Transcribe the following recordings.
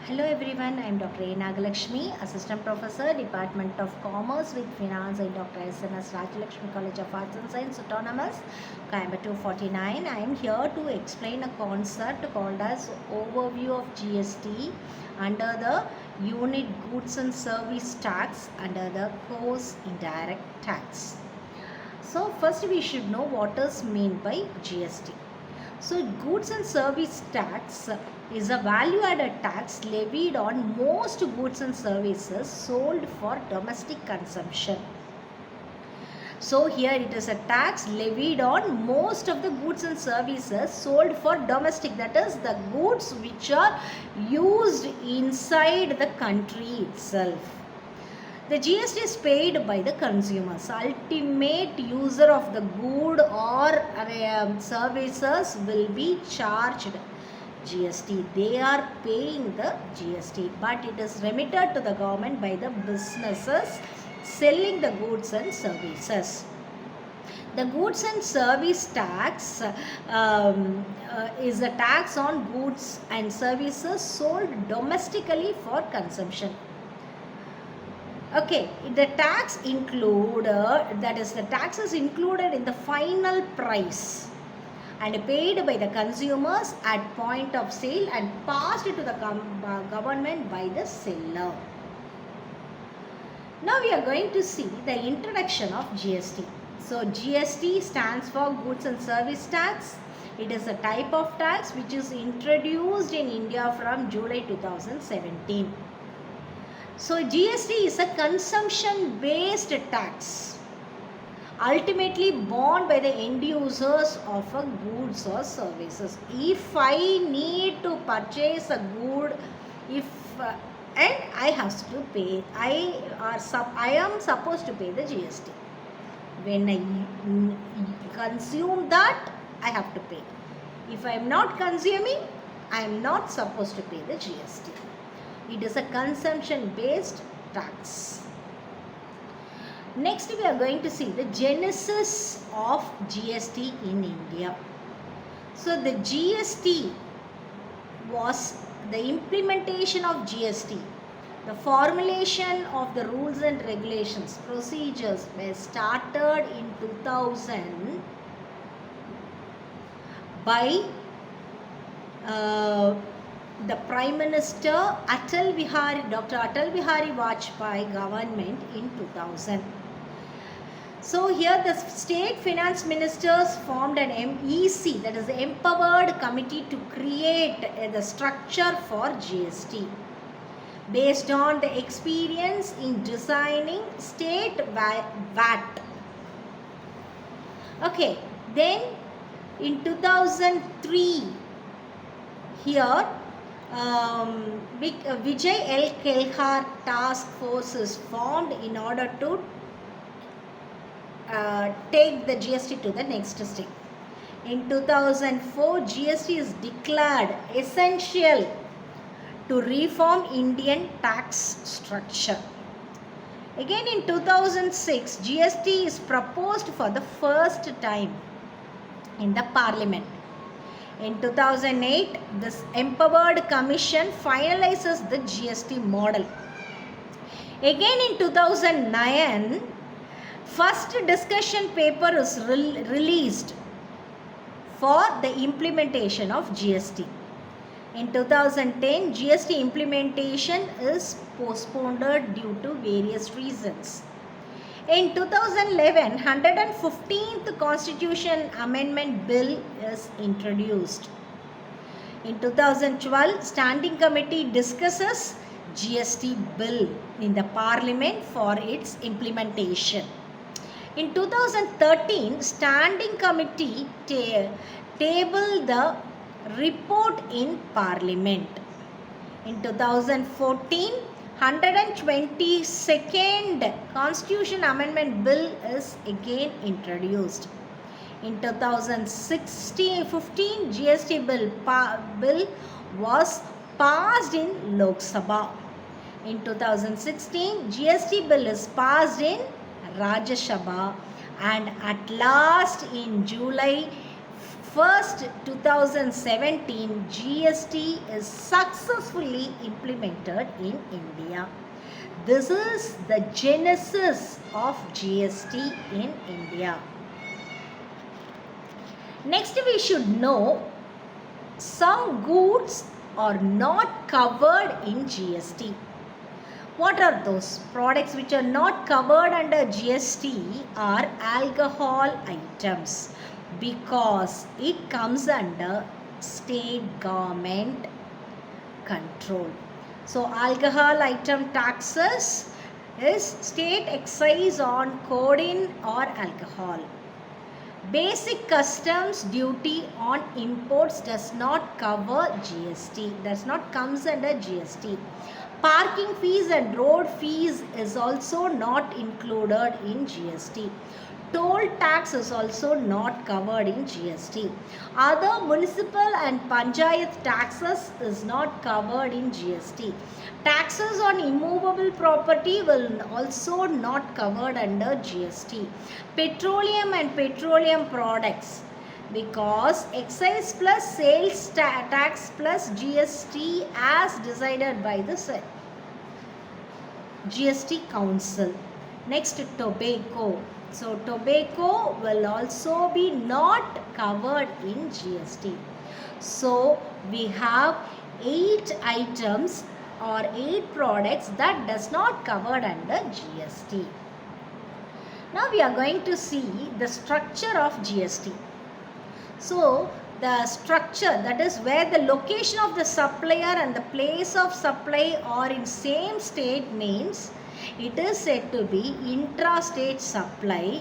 Hello everyone, I am Dr. A. Nagalakshmi, Assistant Professor, Department of Commerce with Finance in Dr. SNS College of Arts and Science, Autonomous, Coimbatore 49. I am here to explain a concept called as Overview of GST under the Unit Goods and Service Tax under the course Indirect Tax. So first we should know what is meant by GST. So goods and service tax is a value added tax levied on most goods and services sold for domestic consumption. So here it is a tax levied on most of the goods and services sold for domestic, that is the goods which are used inside the country itself. The GST is paid by the consumers. Ultimate user of the good or services will be charged GST. They are paying the GST, but it is remitted to the government by the businesses selling the goods and services. The goods and service tax is a tax on goods and services sold domestically for consumption. Okay, the tax the tax is included in the final price and paid by the consumers at point of sale and passed to the government by the seller. Now we are going to see the introduction of GST. So GST stands for Goods and Service Tax. It is a type of tax which is introduced in India from July 2017. So GST is a consumption based tax ultimately borne by the end users of a goods or services. If I need to purchase a good, and I have to pay, I am supposed to pay the GST. When I consume that, I have to pay. If I am not consuming, I am not supposed to pay the GST. It is a consumption based tax. Next we are going to see the genesis of GST in India. So the GST was the implementation of GST. The formulation of the rules and regulations, procedures were started in 2000 by the Prime Minister Dr. Atal Bihari Vajpayee government in 2000. So here the state finance ministers formed an MEC, that is the Empowered Committee, to create the structure for GST based on the experience in designing state VAT. Okay, then in 2003 here Vijay L. Kelkar task force is formed in order to take the GST to the next step. In 2004, GST is declared essential to reform Indian tax structure. Again in 2006, GST is proposed for the first time in the Parliament. In 2008, this Empowered Commission finalizes the GST model. Again in 2009, first discussion paper is released for the implementation of GST. In 2010, GST implementation is postponed due to various reasons. In 2011, 115th Constitution Amendment Bill is introduced. In 2012, Standing Committee discusses GST Bill in the Parliament for its implementation. In 2013, Standing Committee tabled the report in Parliament. In 2014, 122nd Constitution Amendment Bill is again introduced. In 2015, GST bill was passed in Lok Sabha. In 2016, GST bill is passed in Rajya Sabha, and at last in July 1st 2017 GST is successfully implemented in India. This is the genesis of GST in India. Next, we should know some goods are not covered in GST. What are those? Products which are not covered under GST are alcohol items, because it comes under state government control. So alcohol item taxes is state excise on codeine or alcohol. Basic customs duty on imports does not cover GST, does not comes under GST. Parking fees and road fees is also not included in GST. Toll tax is also not covered in GST. Other municipal and panchayat taxes is not covered in GST. Taxes on immovable property will also not covered under GST. Petroleum and petroleum products, because excise plus sales tax plus GST as decided by the GST Council. Next, tobacco. So tobacco will also be not covered in GST. So we have 8 items or 8 products that does not covered under GST. Now we are going to see the structure of GST. So the structure, that is where the location of the supplier and the place of supply are in same state, means it is said to be intrastate supply,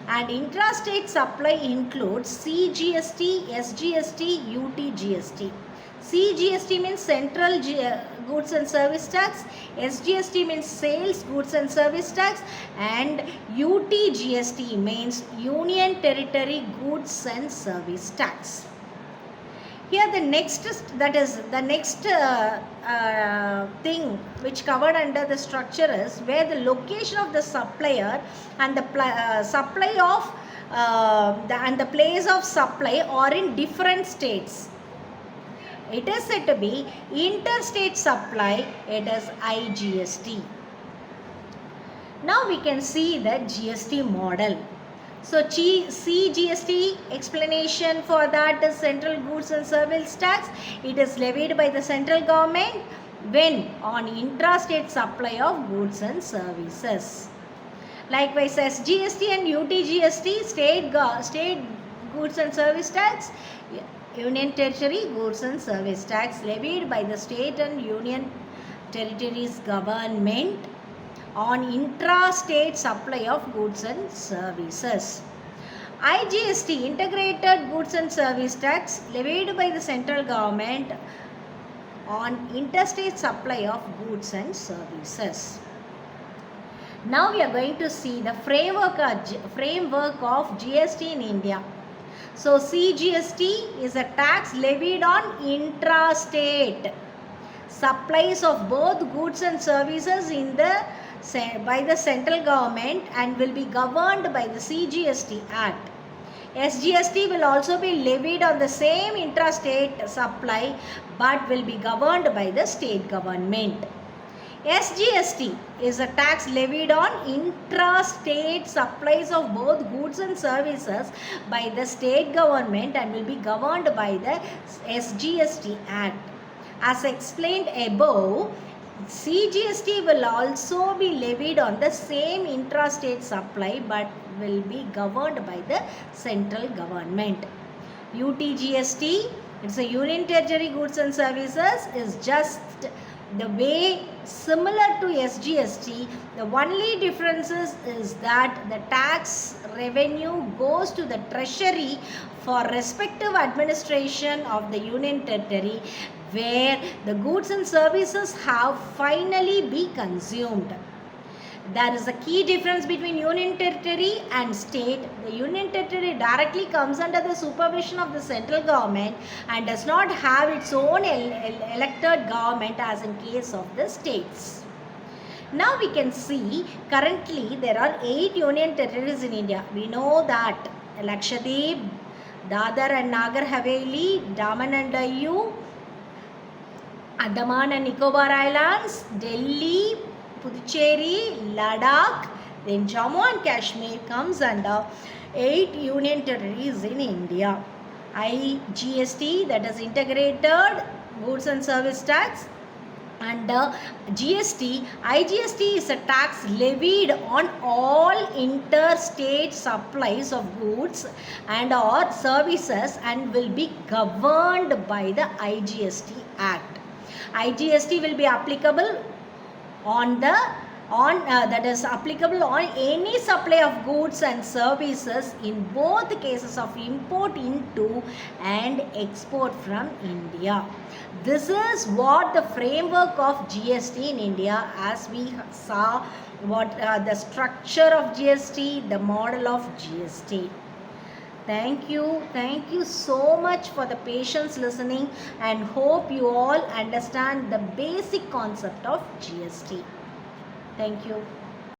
and intrastate supply includes CGST, SGST, UTGST. CGST means Central Goods and Service Tax, SGST means Sales Goods and Service Tax, and UTGST means Union Territory Goods and Service Tax. Here the next, that is the next thing which covered under the structure is where the location of the supplier and the supply of and the place of supply are in different states. It is said to be interstate supply, it is IGST. Now we can see the GST model. So CGST explanation for that is Central Goods and Service Tax. It is levied by the central government when on intrastate supply of goods and services. Likewise, SGST and UTGST, state goods and service tax, Union Territory Goods and Service Tax, levied by the state and union territories government on intrastate supply of goods and services. IGST, Integrated Goods and Service Tax, levied by the central government on interstate supply of goods and services. Now we are going to see the framework of GST in India. So CGST is a tax levied on intrastate supplies of both goods and services by the central government and will be governed by the CGST Act. SGST will also be levied on the same intrastate supply but will be governed by the state government. SGST is a tax levied on intrastate supplies of both goods and services by the state government and will be governed by the SGST Act. As explained above, CGST will also be levied on the same intrastate supply but will be governed by the central government. UTGST, it's a Union Territory Goods and Services, is just the way similar to SGST. The only difference is that the tax revenue goes to the treasury for respective administration of the Union Territory where the goods and services have finally been consumed. There is a key difference between Union Territory and state. The Union Territory directly comes under the supervision of the central government and does not have its own elected government as in case of the states. Now we can see currently there are 8 Union Territories in India. We know that Lakshadweep, Dadar and Nagar Haveli, Daman and Diu, Andaman and Nicobar Islands, Delhi, Puducherry, Ladakh, then Jammu and Kashmir comes under 8 union territories in India. IGST, that is integrated goods and service tax, and GST. IGST is a tax levied on all interstate supplies of goods and or services and will be governed by the IGST Act. IGST will be applicable on the that is applicable on any supply of goods and services in both cases of import into and export from India. This is what the framework of GST in India, as we saw what the structure of GST, the model of GST. Thank you so much for the patience listening, and hope you all understand the basic concept of GST. Thank you.